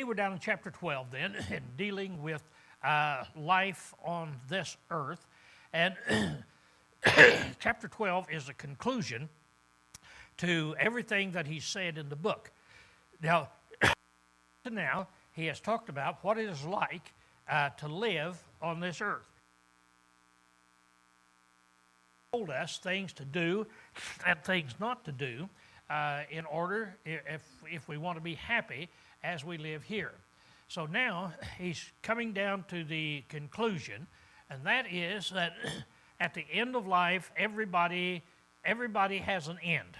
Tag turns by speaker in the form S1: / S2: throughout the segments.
S1: We're down in chapter 12 then, and dealing with life on this earth. And chapter 12 is a conclusion to everything that he said in the book. Now, he has talked about what it is like to live on this earth. He told us things to do and things not to do in order, if we want to be happy as we live here. So now he's coming down to the conclusion, and that is that at the end of life, everybody has an end.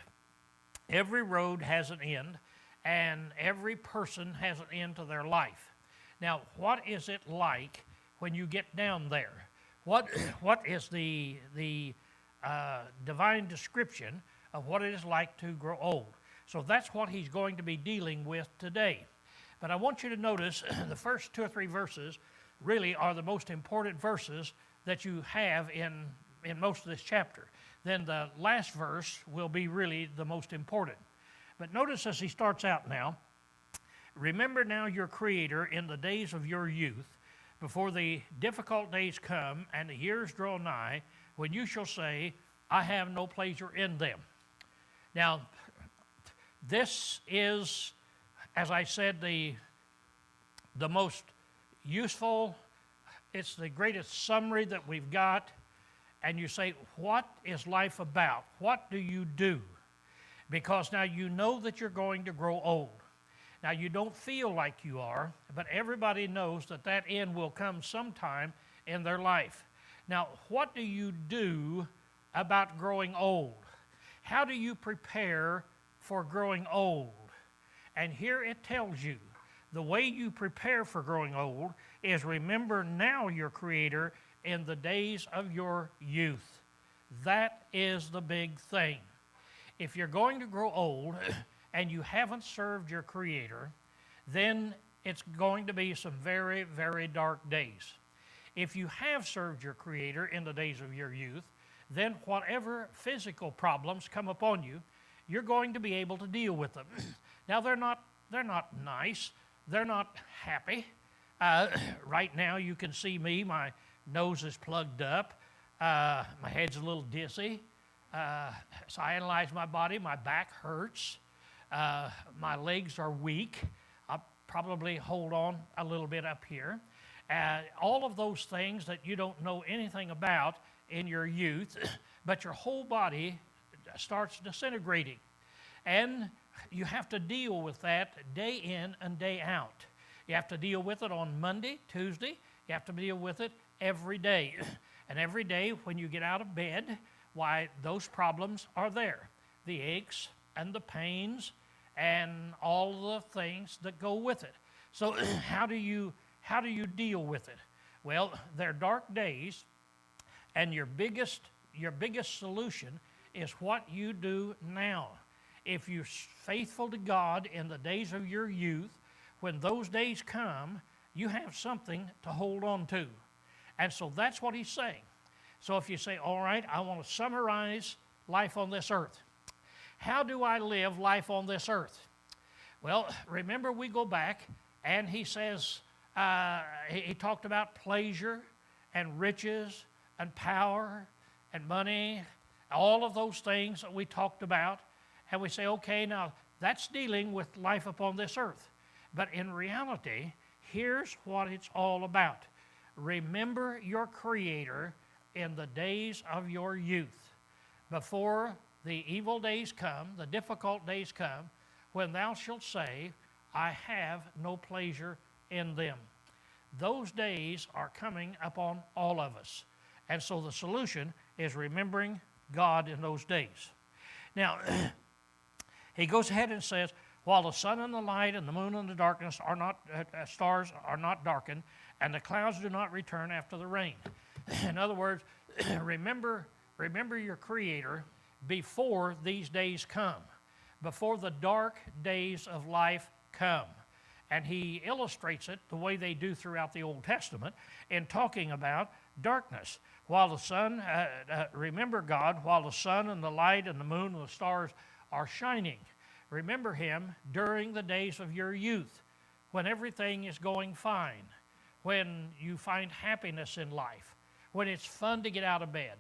S1: Every road has an end, and every person has an end to their life. Now, what is it like when you get down there? What is the divine description of what it is like to grow old? So that's what he's going to be dealing with today. But I want you to notice the first 2 or 3 verses really are the most important verses that you have in most of this chapter. Then the last verse will be really the most important. But notice as he starts out now, remember now your Creator in the days of your youth, before the difficult days come and the years draw nigh, when you shall say, I have no pleasure in them. Now, this is, as I said, the most useful, it's the greatest summary that we've got. And you say, what is life about? What do you do? Because now you know that you're going to grow old. Now you don't feel like you are, but everybody knows that that end will come sometime in their life. Now, what do you do about growing old? How do you prepare for growing old? And here it tells you, the way you prepare for growing old is remember now your Creator in the days of your youth. That is the big thing. If you're going to grow old and you haven't served your Creator, then it's going to be some very, very dark days. If you have served your Creator in the days of your youth, then whatever physical problems come upon you, you're going to be able to deal with them. Now, they're not nice. They're not happy. Right now, you can see me. My nose is plugged up. My head's a little dizzy. So I analyze my body. My back hurts. My legs are weak. I'll probably hold on a little bit up here. All of those things that you don't know anything about in your youth, but your whole body starts disintegrating. And you have to deal with that day in and day out. You have to deal with it on Monday, Tuesday. You have to deal with it every day. And every day when you get out of bed, why, those problems are there. The aches and the pains and all the things that go with it. So how do you deal with it? Well, they're dark days, and your biggest solution is what you do now. If you're faithful to God in the days of your youth, when those days come, you have something to hold on to. And so that's what he's saying. So if you say, all right, I want to summarize life on this earth. How do I live life on this earth? Well, remember we go back and he says, he talked about pleasure and riches and power and money, all of those things that we talked about. And we say, okay, now that's dealing with life upon this earth. But in reality, here's what it's all about. Remember your Creator in the days of your youth, before the evil days come, the difficult days come, when thou shalt say, I have no pleasure in them. Those days are coming upon all of us. And so the solution is remembering God in those days. Now, he goes ahead and says, while the sun and the light and the moon and the darkness are not, stars are not darkened, and the clouds do not return after the rain. In other words, remember your Creator before these days come, before the dark days of life come. And he illustrates it the way they do throughout the Old Testament in talking about darkness. While the sun, remember God, while the sun and the light and the moon and the stars are shining. Remember him during the days of your youth, when everything is going fine, when you find happiness in life, when it's fun to get out of bed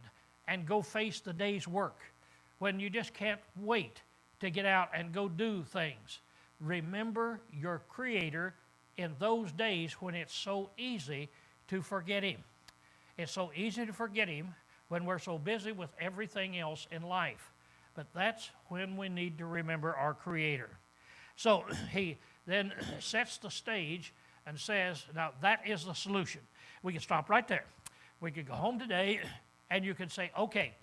S1: and go face the day's work, when you just can't wait to get out and go do things. Remember your Creator in those days when it's so easy to forget Him. It's so easy to forget Him when we're so busy with everything else in life. But that's when we need to remember our Creator. So he then sets the stage and says, now that is the solution. We can stop right there. We could go home today and you can say, okay,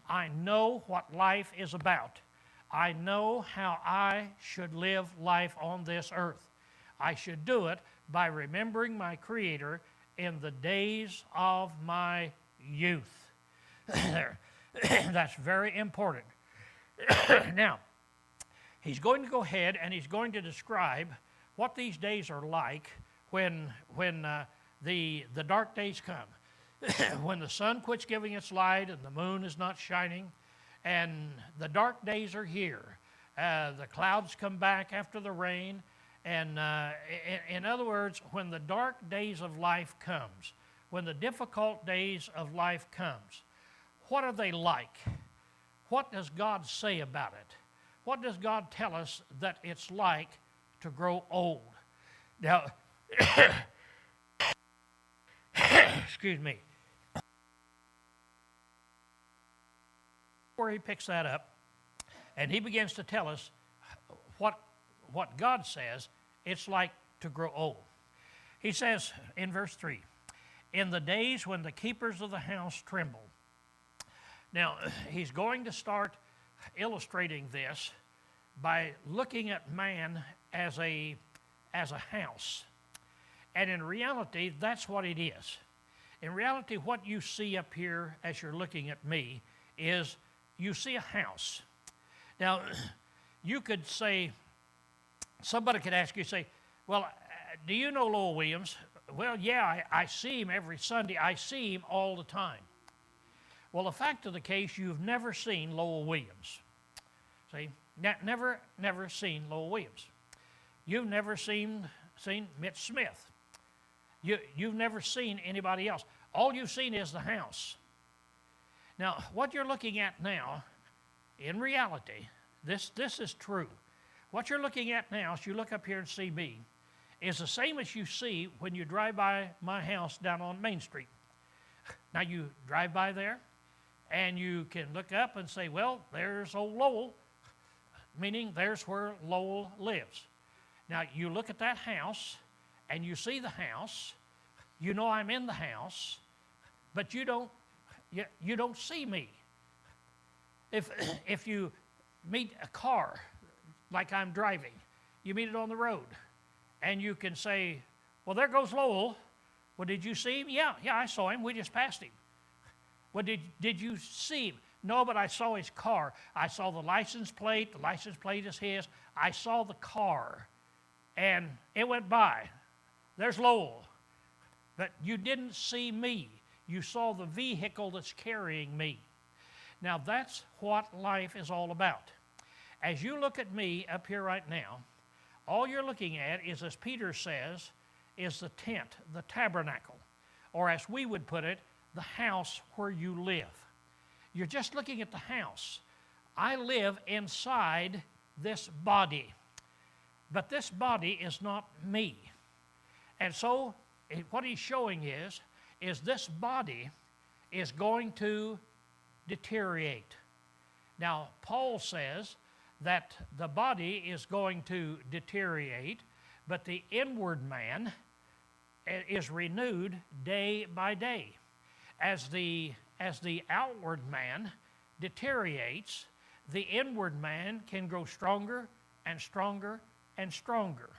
S1: I know what life is about. I know how I should live life on this earth. I should do it by remembering my Creator in the days of my youth. That's very important. Now, he's going to go ahead and he's going to describe what these days are like when the dark days come. When the sun quits giving its light and the moon is not shining and the dark days are here. The clouds come back after the rain. And in other words, when the dark days of life comes, when the difficult days of life comes, what are they like? What does God say about it? What does God tell us that it's like to grow old? Now, excuse me. Where he picks that up, and he begins to tell us what God says it's like to grow old. He says in verse 3, in the days when the keepers of the house tremble. Now, he's going to start illustrating this by looking at man as a house. And in reality, that's what it is. In reality, what you see up here as you're looking at me is you see a house. Now, you could say, somebody could ask you, say, well, do you know Lowell Williams? Well, yeah, I see him every Sunday. I see him all the time. Well, the fact of the case, you've never seen Lowell Williams. See, never seen Lowell Williams. You've never seen Mitch Smith. You've never seen anybody else. All you've seen is the house. Now, what you're looking at now, in reality, this is true. What you're looking at now, as you look up here and see me, is the same as you see when you drive by my house down on Main Street. Now, you drive by there, and you can look up and say, well, there's old Lowell, meaning there's where Lowell lives. Now, you look at that house, and you see the house. You know I'm in the house, but you don't see me. If you meet a car like I'm driving, you meet it on the road, and you can say, well, there goes Lowell. Well, did you see him? Yeah, I saw him. We just passed him. Well, did you see him? No, but I saw his car. I saw the license plate. The license plate is his. I saw the car, and it went by. There's Lowell. But you didn't see me. You saw the vehicle that's carrying me. Now, that's what life is all about. As you look at me up here right now, all you're looking at is, as Peter says, is the tent, the tabernacle, or as we would put it, the house where you live. You're just looking at the house. I live inside this body, but this body is not me. And so what he's showing is this body is going to deteriorate. Now, Paul says that the body is going to deteriorate, but the inward man is renewed day by day. As the outward man deteriorates, the inward man can grow stronger and stronger and stronger.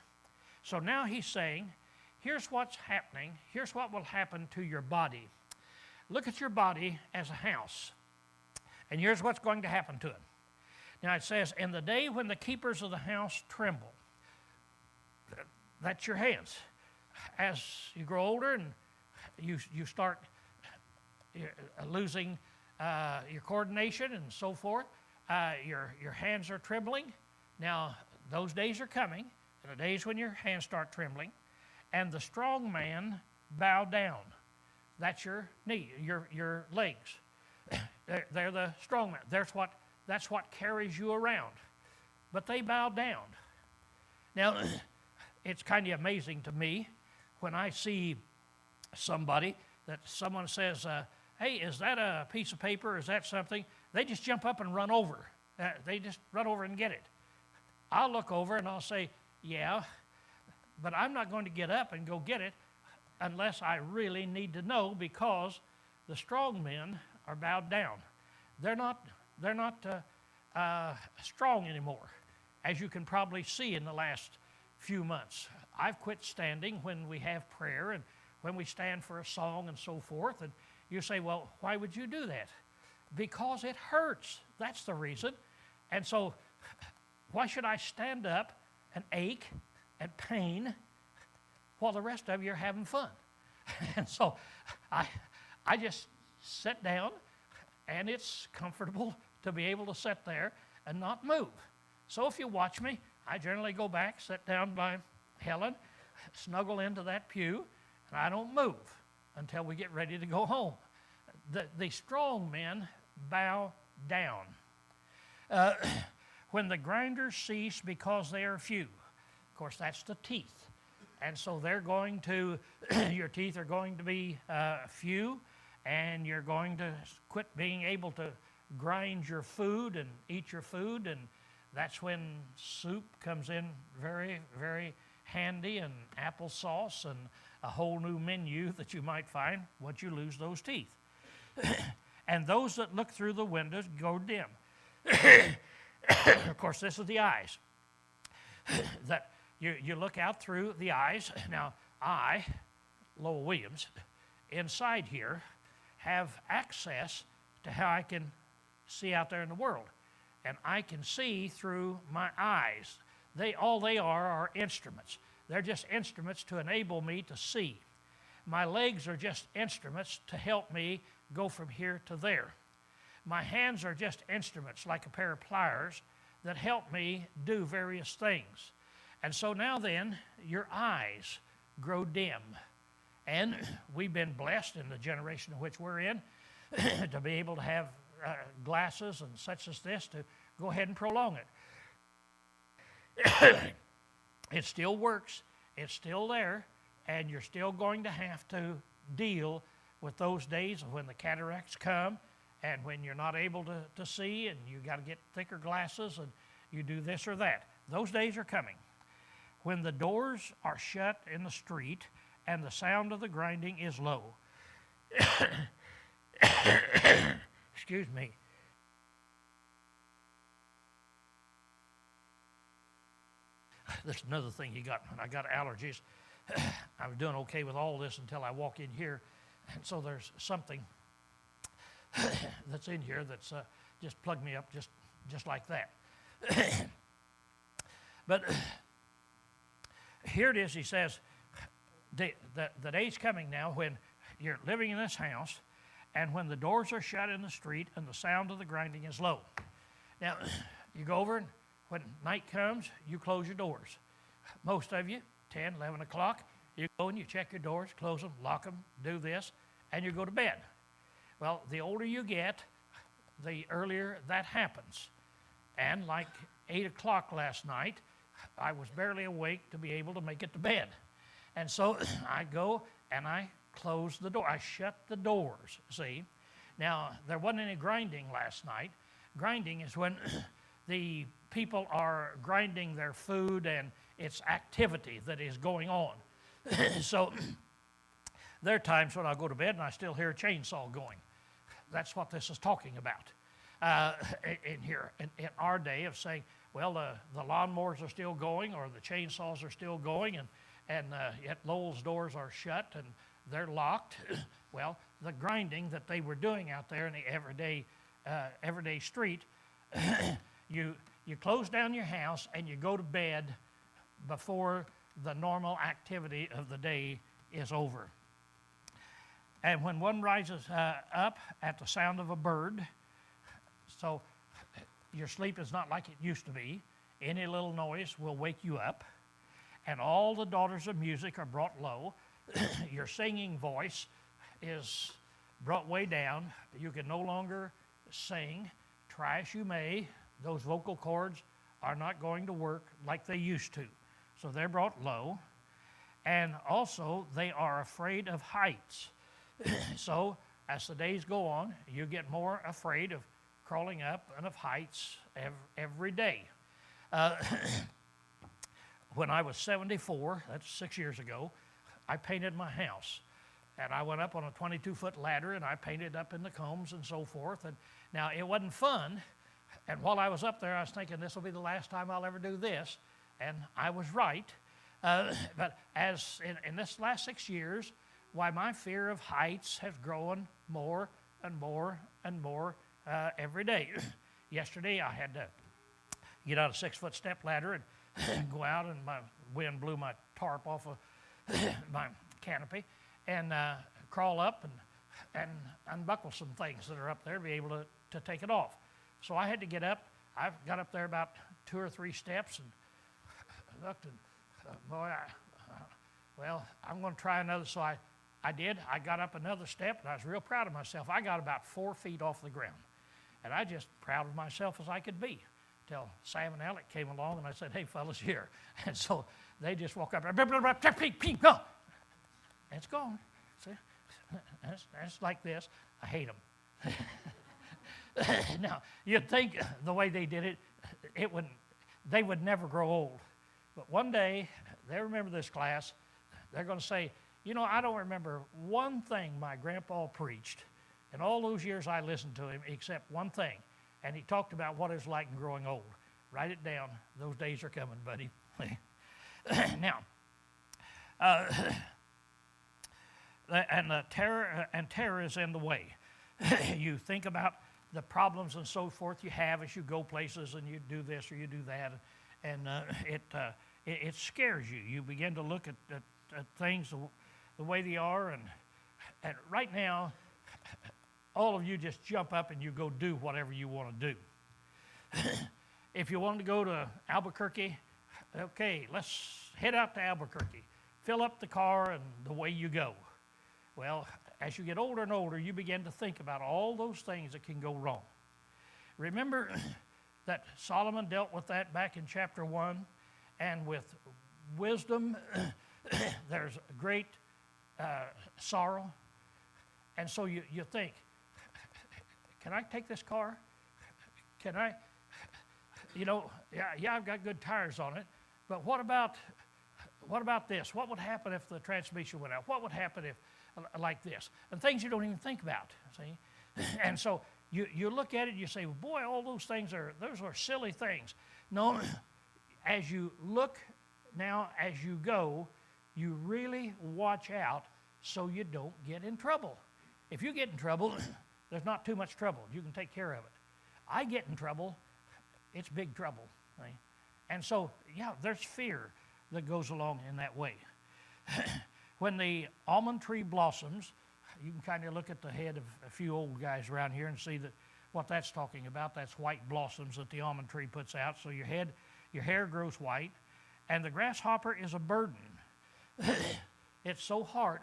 S1: So now he's saying, here's what's happening. Here's what will happen to your body. Look at your body as a house, and here's what's going to happen to it. Now it says, in the day when the keepers of the house tremble. That's your hands. As you grow older and you start losing your coordination and so forth, your hands are trembling. Now, those days are coming and the days when your hands start trembling, and the strong man bow down. That's your knee, your legs. They're the strong man. That's what carries you around. But they bow down. Now, it's kind of amazing to me when I see somebody that someone says, hey, is that a piece of paper? Is that something? They just jump up and run over. They just run over and get it. I'll look over and I'll say, yeah, but I'm not going to get up and go get it unless I really need to know, because the strong men are bowed down. They're not strong anymore, as you can probably see in the last few months. I've quit standing when we have prayer and when we stand for a song and so forth. And you say, well, why would you do that? Because it hurts. That's the reason. And so why should I stand up and ache and pain while the rest of you are having fun? And so I just sit down, and it's comfortable to be able to sit there and not move. So if you watch me, I generally go back, sit down by Helen, snuggle into that pew, and I don't move until we get ready to go home. The strong men bow down. When the grinders cease because they are few, of course, that's the teeth. And so they're going to, your teeth are going to be few, and you're going to quit being able to grind your food and eat your food, and that's when soup comes in very, very handy, and applesauce, and a whole new menu that you might find once you lose those teeth. And those that look through the windows go dim. Of course, this is the eyes. That you look out through the eyes. Now, I, Lowell Williams, inside here, have access to how I can see out there in the world. And I can see through my eyes. All they are instruments. They're just instruments to enable me to see. My legs are just instruments to help me go from here to there. My hands are just instruments, like a pair of pliers, that help me do various things. And so now then, your eyes grow dim. And we've been blessed in the generation in which we're in to be able to have glasses and such as this to go ahead and prolong it. It still works. It's still there. And you're still going to have to deal with those days when the cataracts come and when you're not able to see and you got to get thicker glasses and you do this or that. Those days are coming. When the doors are shut in the street and the sound of the grinding is low. Excuse me. That's another thing you got. When I got allergies, I was doing okay with all this until I walk in here. And so there's something that's in here that's just plugged me up just like that. But here it is, he says, the day's coming now when you're living in this house and when the doors are shut in the street and the sound of the grinding is low. Now, you go over and when night comes, you close your doors. Most of you, 10, 11 o'clock, you go and you check your doors, close them, lock them, do this, and you go to bed. Well, the older you get, the earlier that happens. And like 8 o'clock last night, I was barely awake to be able to make it to bed. And so I go and I close the door. I shut the doors, see. Now, there wasn't any grinding last night. Grinding is when the people are grinding their food and it's activity that is going on. So there are times when I go to bed and I still hear a chainsaw going. That's what this is talking about in here, in our day of saying, well, the lawnmowers are still going or the chainsaws are still going and yet Lowell's doors are shut and they're locked. Well, the grinding that they were doing out there in the everyday street, you close down your house and you go to bed before the normal activity of the day is over. And when one rises up at the sound of a bird, so your sleep is not like it used to be. Any little noise will wake you up. and all the daughters of music are brought low. Your singing voice is brought way down. You can no longer sing. Try as you may, those vocal cords are not going to work like they used to. So they're brought low. And also, they are afraid of heights. So as the days go on, you get more afraid of crawling up and of heights every day. When I was 74, that's 6 years ago, I painted my house. And I went up on a 22-foot ladder, and I painted up in the combs and so forth. And now, it wasn't fun. And while I was up there, I was thinking, this will be the last time I'll ever do this. And I was right. But as in this last 6 years, why my fear of heights has grown more and more and more every day. Yesterday, I had to get out a 6-foot step ladder and go out, and my wind blew my tarp off of my canopy, and crawl up and unbuckle some things that are up there to be able to take it off. So I had to get up. I got up there about 2 or 3 steps and looked, and boy, well, I'm going to try another. So I did. I got up another step, and I was real proud of myself. I got about 4 feet off the ground, and I just proud of myself as I could be. Till Sam and Alec came along, and I said, "Hey, fellas, here." And so they just walk up, go. And it's gone. See? That's like this. I hate them. Now, you'd think the way they did it, they would never grow old. But one day, they remember this class, they're going to say, you know, I don't remember one thing my grandpa preached in all those years I listened to him except one thing. And he talked about what it's like in growing old. Write it down. Those days are coming, buddy. Now, terror is in the way. You think about the problems and so forth you have as you go places and you do this or you do that, and it scares you. You begin to look at things the way they are, and right now, all of you just jump up and you go do whatever you want to do. If you want to go to Albuquerque, okay, let's head out to Albuquerque. Fill up the car and away you go. Well, as you get older and older, you begin to think about all those things that can go wrong. Remember that Solomon dealt with that back in chapter 1, and with wisdom, there's great sorrow. And so you think, can I take this car? Can I, yeah, I've got good tires on it, but what about this? What would happen if the transmission went out? What would happen if, like this? And things you don't even think about, see? And so you look at it and you say, boy, all those are silly things. No, as you look now, as you go, you really watch out so you don't get in trouble. If you get in trouble, there's not too much trouble. You can take care of it. I get in trouble, it's big trouble. Right? And so, yeah, there's fear that goes along in that way. When the almond tree blossoms, you can kind of look at the head of a few old guys around here and see that what that's talking about. That's white blossoms that the almond tree puts out. So your hair grows white, and the grasshopper is a burden. It's so hard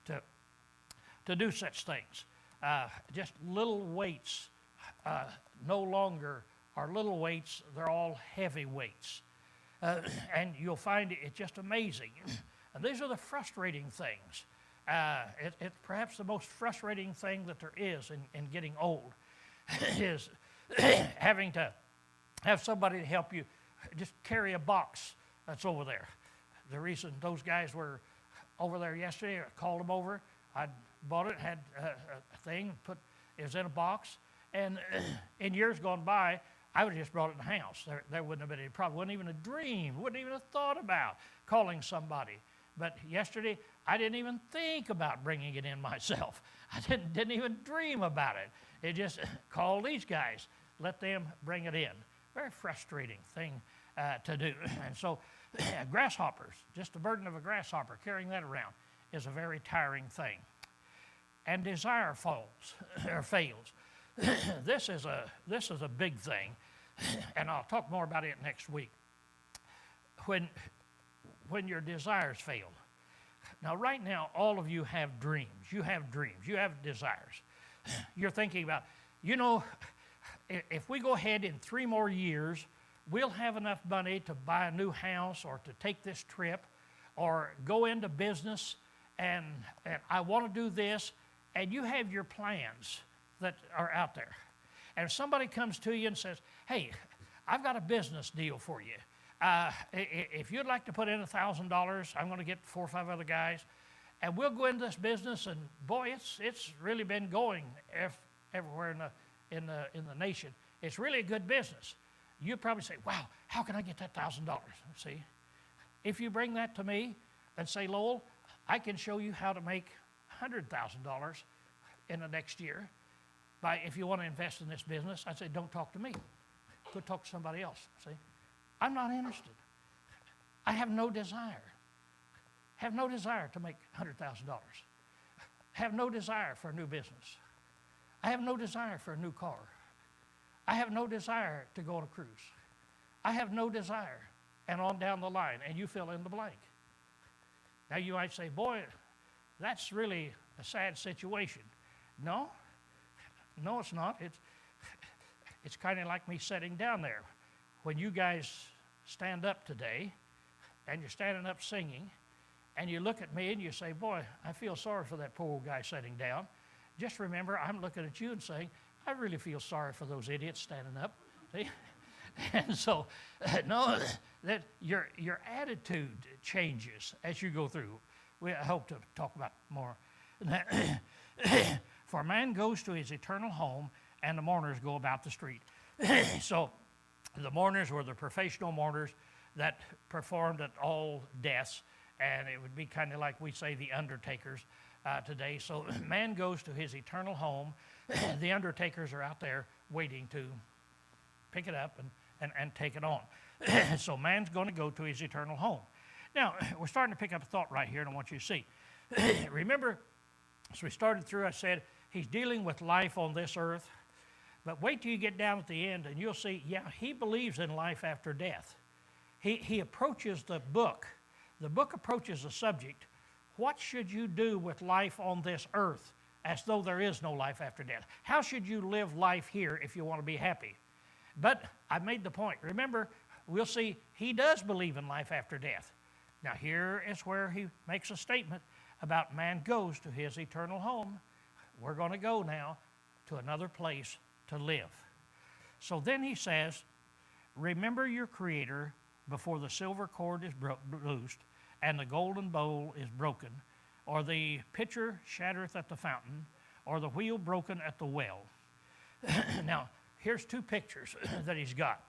S1: to do such things. Just little weights no longer are little weights, they're all heavy weights. And you'll find it's just amazing. And these are the frustrating things. It's perhaps the most frustrating thing that there is in getting old is having to have somebody to help you just carry a box that's over there. The reason those guys were over there yesterday, I called them over. I bought it, had a thing, it was in a box. And in years gone by, I would have just brought it in the house. There wouldn't have been any problem. Wouldn't even a dream, wouldn't even have thought about calling somebody. But yesterday, I didn't even think about bringing it in myself. I didn't even dream about it. It just called these guys, let them bring it in. Very frustrating thing to do. And so grasshoppers, just the burden of a grasshopper, carrying that around is a very tiring thing. And desire fails. This is a big thing, and I'll talk more about it next week. When when your desires fail. Now, right now, all of you have dreams. You have dreams. You have desires. You're thinking about, if we go ahead in 3 more years, we'll have enough money to buy a new house or to take this trip or go into business, and I want to do this, and you have your plans that are out there. And if somebody comes to you and says, hey, I've got a business deal for you. If you'd like to put in $1,000, I'm going to get 4 or 5 other guys, and we'll go into this business, and boy, it's really been going everywhere in the nation. It's really a good business. You'd probably say, wow, how can I get that $1,000? See? If you bring that to me and say, Lowell, I can show you how to make $100,000 in the next year if you want to invest in this business, I'd say, don't talk to me. Go talk to somebody else. See? I'm not interested. I have no desire. Have no desire to make $100,000. Have no desire for a new business. I have no desire for a new car. I have no desire to go on a cruise. I have no desire, and on down the line, and you fill in the blank. Now you might say, boy, that's really a sad situation. No, it's not. It's kind of like me sitting down there. When you guys stand up today, and you're standing up singing, and you look at me and you say, boy, I feel sorry for that poor old guy sitting down. Just remember, I'm looking at you and saying, I really feel sorry for those idiots standing up. See? And so, no, that your attitude changes as you go through. I hope to talk about more. For man goes to his eternal home, and the mourners go about the street. So the mourners were the professional mourners that performed at all deaths, and it would be kind of like we say the undertakers today. So man goes to his eternal home. The undertakers are out there waiting to pick it up and take it on. So man's going to go to his eternal home. Now, we're starting to pick up a thought right here, and I want you to see. Remember, as we started through, I said he's dealing with life on this earth. But wait till you get down at the end, and you'll see, yeah, he believes in life after death. He approaches the book. The book approaches the subject. What should you do with life on this earth as though there is no life after death? How should you live life here if you want to be happy? But I made the point. Remember, we'll see he does believe in life after death. Now here is where he makes a statement about man goes to his eternal home. We're going to go now to another place to live. So then he says, remember your Creator before the silver cord is loosed and the golden bowl is broken, or the pitcher shattereth at the fountain, or the wheel broken at the well. Now, here's 2 pictures that he's got.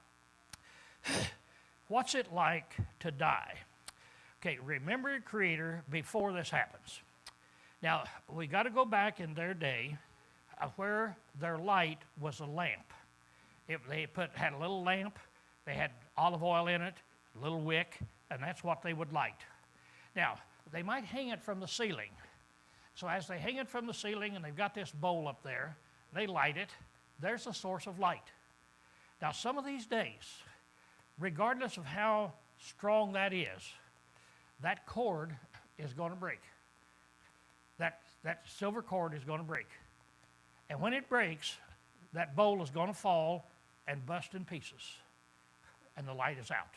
S1: What's it like to die? Okay, remember your Creator before this happens. Now, we got to go back in their day where their light was a lamp. They had a little lamp, they had olive oil in it, a little wick, and that's what they would light. Now, they might hang it from the ceiling. So as they hang it from the ceiling and they've got this bowl up there, they light it, there's a source of light. Now, some of these days, regardless of how strong that is, that cord is going to break. That silver cord is going to break. And when it breaks, that bowl is going to fall and bust in pieces. And the light is out.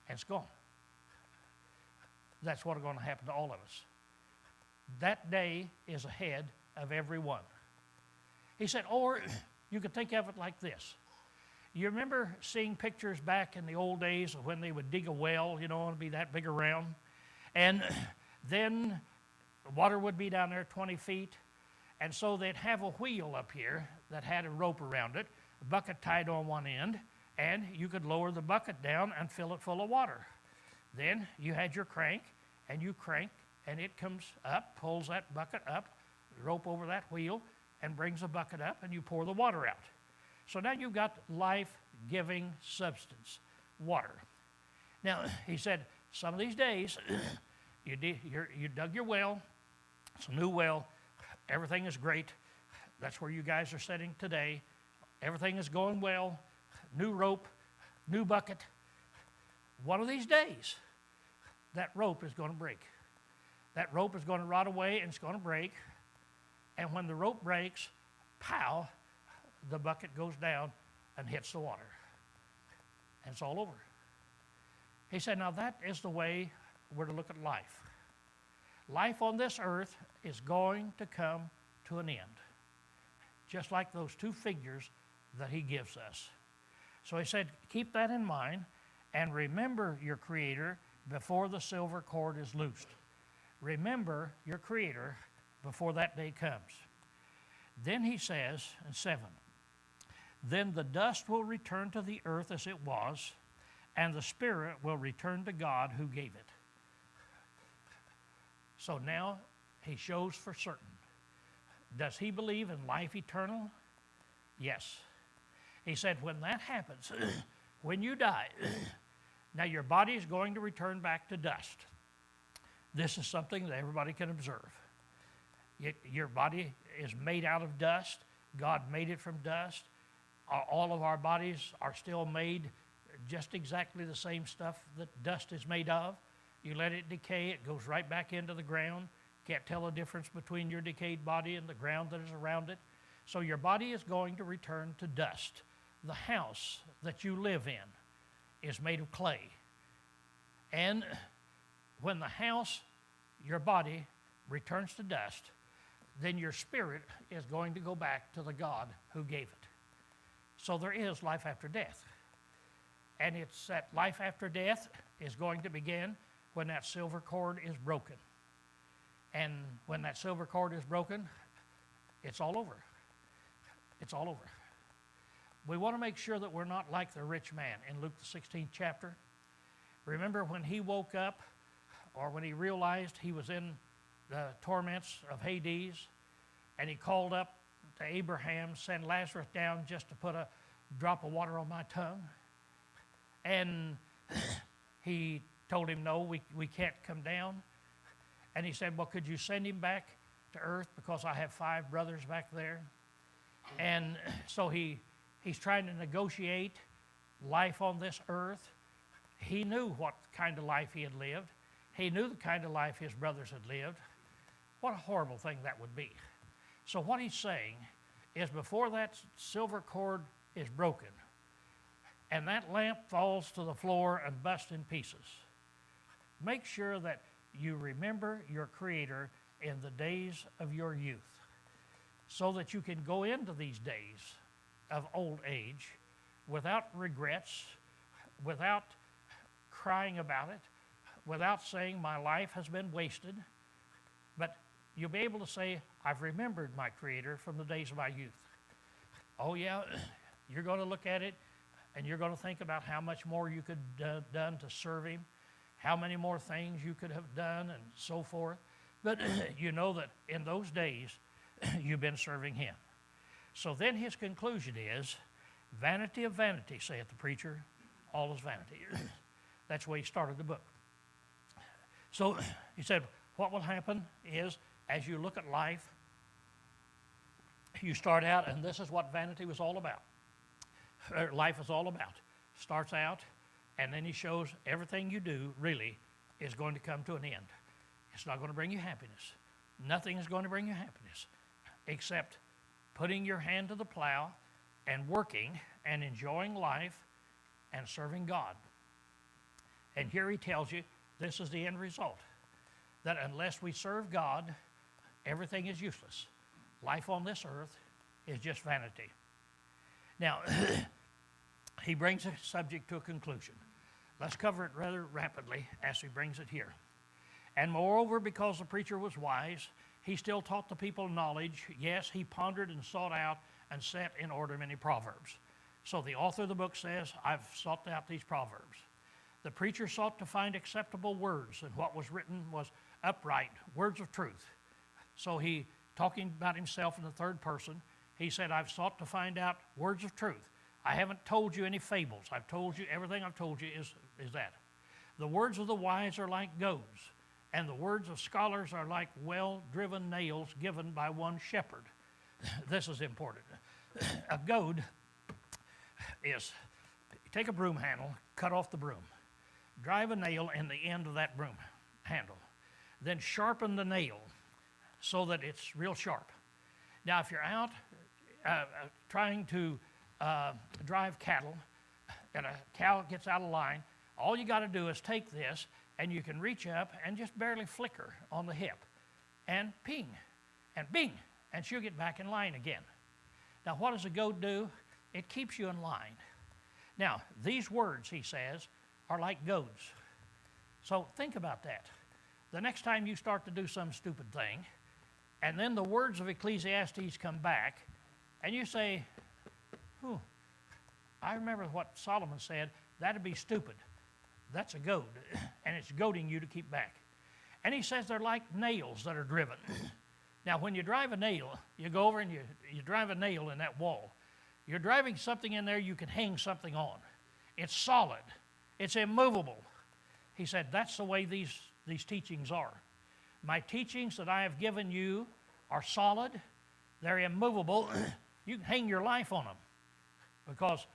S1: And it's gone. That's what's going to happen to all of us. That day is ahead of every one. He said, or you could think of it like this. You remember seeing pictures back in the old days of when they would dig a well, and be that big around? And then the water would be down there 20 feet. And so they'd have a wheel up here that had a rope around it, a bucket tied on one end, and you could lower the bucket down and fill it full of water. Then you had your crank, and you crank, and it comes up, pulls that bucket up, rope over that wheel, and brings the bucket up, and you pour the water out. So now you've got life-giving substance, water. Now, he said, some of these days, you dug your well, it's a new well, everything is great. That's where you guys are sitting today. Everything is going well, new rope, new bucket. One of these days, that rope is going to break. That rope is going to rot away and it's going to break. And when the rope breaks, pow, the bucket goes down and hits the water. And it's all over. He said, now that is the way we're to look at life. Life on this earth is going to come to an end, just like those two figures that he gives us. So he said, keep that in mind and remember your Creator before the silver cord is loosed. Remember your Creator before that day comes. Then he says in 7, then the dust will return to the earth as it was, and the spirit will return to God who gave it. So now he shows for certain. Does he believe in life eternal? Yes. He said when that happens, when you die, now your body is going to return back to dust. This is something that everybody can observe. Your body is made out of dust. God made it from dust. All of our bodies are still made just exactly the same stuff that dust is made of. You let it decay, it goes right back into the ground. Can't tell the difference between your decayed body and the ground that is around it. So your body is going to return to dust. The house that you live in is made of clay. And when the house, your body, returns to dust, then your spirit is going to go back to the God who gave it. So there is life after death. And it's that life after death is going to begin when that silver cord is broken. And when that silver cord is broken, it's all over. It's all over. We want to make sure that we're not like the rich man in Luke the 16th chapter. Remember when he woke up, or when he realized he was in the torments of Hades, and he called up to Abraham, send Lazarus down just to put a drop of water on my tongue. And he told him, no, we can't come down. And he said, well, could you send him back to earth because I have 5 brothers back there? And so he's trying to negotiate life on this earth. He knew what kind of life he had lived. He knew the kind of life his brothers had lived. What a horrible thing that would be. So what he's saying is before that silver cord is broken and that lamp falls to the floor and busts in pieces, make sure that you remember your Creator in the days of your youth so that you can go into these days of old age without regrets, without crying about it, without saying my life has been wasted, but you'll be able to say, I've remembered my Creator from the days of my youth. Oh yeah, you're going to look at it and you're going to think about how much more you could have done to serve Him, how many more things you could have done and so forth. But you know that in those days, you've been serving Him. So then his conclusion is, vanity of vanity, saith the preacher, all is vanity. That's where he started the book. So he said, what will happen is, as you look at life, you start out, and this is what vanity was all about. Life is all about. Starts out, and then he shows everything you do really is going to come to an end. It's not going to bring you happiness. Nothing is going to bring you happiness except putting your hand to the plow and working and enjoying life and serving God. And here he tells you this is the end result, that unless we serve God, everything is useless. Life on this earth is just vanity. Now, he brings the subject to a conclusion. Let's cover it rather rapidly as he brings it here. And moreover, because the preacher was wise, he still taught the people knowledge. Yes, he pondered and sought out and set in order many proverbs. So the author of the book says, I've sought out these proverbs. The preacher sought to find acceptable words, and what was written was upright, words of truth. So he, talking about himself in the third person, he said, I've sought to find out words of truth. I haven't told you any fables. I've told you, everything I've told you is that. The words of the wise are like goads, and the words of scholars are like well-driven nails given by one shepherd. This is important. A goad is, take a broom handle, cut off the broom. drive a nail in the end of that broom handle. Then sharpen the nail so that it's real sharp. Now, if you're out trying to drive cattle and a cow gets out of line, all you got to do is take this and you can reach up and just barely flicker on the hip and ping and bing, and she'll get back in line again. Now, what does a goad do? It keeps you in line. Now, these words, he says, are like goads. So think about that. The next time you start to do some stupid thing, and then the words of Ecclesiastes come back, and you say, I remember what Solomon said, that'd be stupid. That's a goad, and it's goading you to keep back. And he says they're like nails that are driven. Now, when you drive a nail, you go over and you drive a nail in that wall. You're driving something in there you can hang something on. It's solid. It's immovable. He said, that's the way these teachings are. My teachings that I have given you are solid. They're immovable. You can hang your life on them because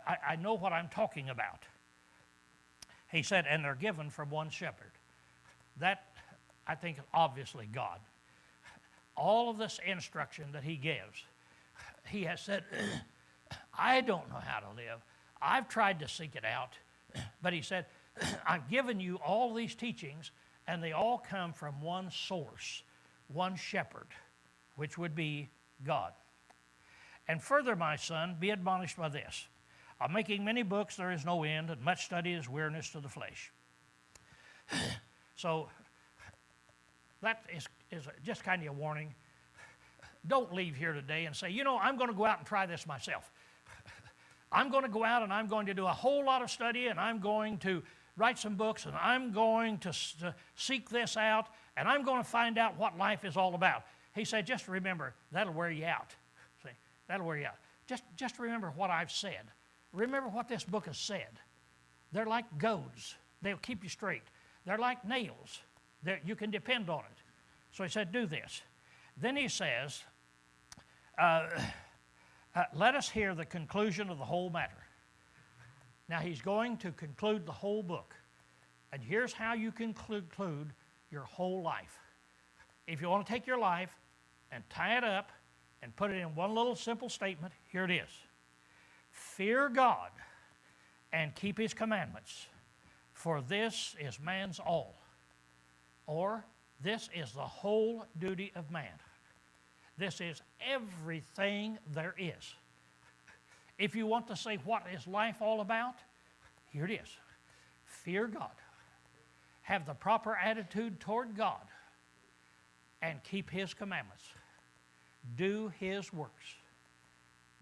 S1: I know what I'm talking about. He said, and they're given from one shepherd. That, I think, obviously God. All of this instruction that he gives, he has said, I don't know how to live. I've tried to seek it out. But he said, I've given you all these teachings, and they all come from one source, one shepherd, which would be God. And further, my son, be admonished by this. Of making many books there is no end, and much study is weariness to the flesh. So that is just kind of a warning. Don't leave here today and say, I'm going to go out and try this myself. I'm going to go out and I'm going to do a whole lot of study, and I'm going to write some books, and I'm going to seek this out, and I'm going to find out what life is all about. He said, just remember, that'll wear you out. See, that'll wear you out. Just remember what I've said. Remember what this book has said. They're like goads. They'll keep you straight. They're like nails. You can depend on it. So he said, do this. Then he says, let us hear the conclusion of the whole matter. Now he's going to conclude the whole book. And here's how you conclude your whole life. If you want to take your life and tie it up and put it in one little simple statement, here it is. Fear God and keep his commandments, for this is man's all. Or, this is the whole duty of man. This is everything there is. If you want to say what is life all about, here it is. Fear God. Have the proper attitude toward God. And keep his commandments. Do his works.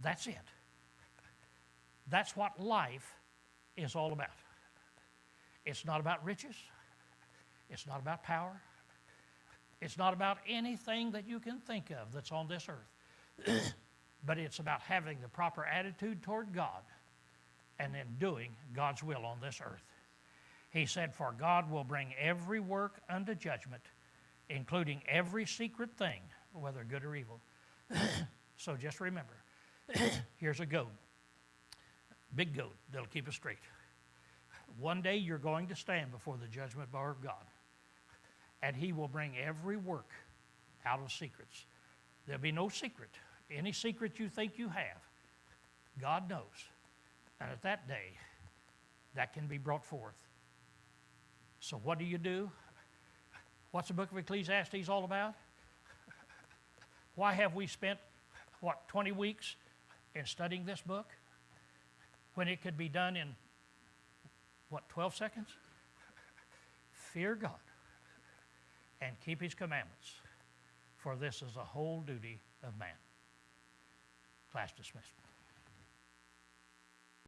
S1: That's it. That's what life is all about. It's not about riches. It's not about power. It's not about anything that you can think of that's on this earth. But it's about having the proper attitude toward God and then doing God's will on this earth. He said, for God will bring every work unto judgment, including every secret thing, whether good or evil. So just remember, here's a goad. Big goad that'll keep us straight. One day you're going to stand before the judgment bar of God, and he will bring every work out of secrets. There'll be no secret. Any secret you think you have, God knows. And at that day, that can be brought forth. So what do? What's the book of Ecclesiastes all about? Why have we spent, 20 weeks in studying this book when it could be done in, 12 seconds? Fear God and keep his commandments, for this is the whole duty of man. Class dismissed.